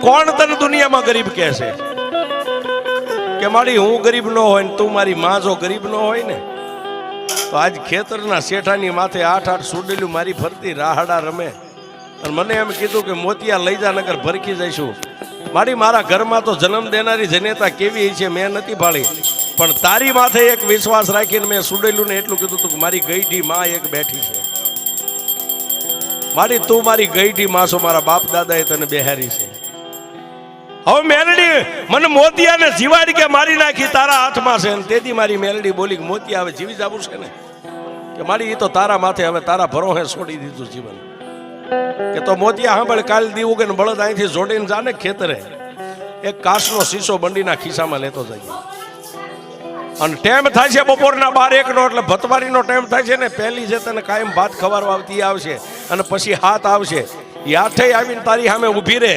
કોણ તને દુનિયામાં ગરીબ કહે છે કે મારી હું ગરીબ ન હોય ને તું મારી માં જો ગરીબ ન હોય ને તો આજ ખેતરના શેઠાની માથે 8-8 સુડેલું મારી ફરતી રાહડા રમે અને મને એમ કીધું કે મોતિયા લઈ જા નગર ભરખી જઈશું. મારા ઘરમાં તો જન્મ દેનારી જનેતા કેવી છે મેં નથી ભાળી, પણ તારી માથે એક વિશ્વાસ રાખીને મેં સુડેલું ને એટલું કીધું તું કે મારી ગઈઢી માં એક બેઠી છે. તું મારી ગઈઢી માં છો, મારા બાપ દાદાએ તને બેહારી છે. હવે મેલડી મને મોતિયાને જીવાડી કે મારી નાખી તારા હાથમાં છે. તેથી મારી મેલડી બોલી કે મોતિયા હવે જીવી જવું છે ને કે મારી એ તો તારા માથે હવે તારા ભરોહે છોડી દીધું જીવન. કે તો મોતિયા સાંભળ કાલ દીવું કે બળદ અહીંથી જોડીને જાને ખેતરે એક કાચનો શીશો બંડીના ખિસ્સામાં લેતો જાય અને ટેમ થાય છે બપોરના 12-1 નો એટલે ભતવારીનો ટેમ થાય છે ને પહેલી છે તને કાયમ ભાત ખવારવા આવતી આવશે અને પછી હાથ આવશે. એ હાથે આવીને તારી સામે ઊભી રહે.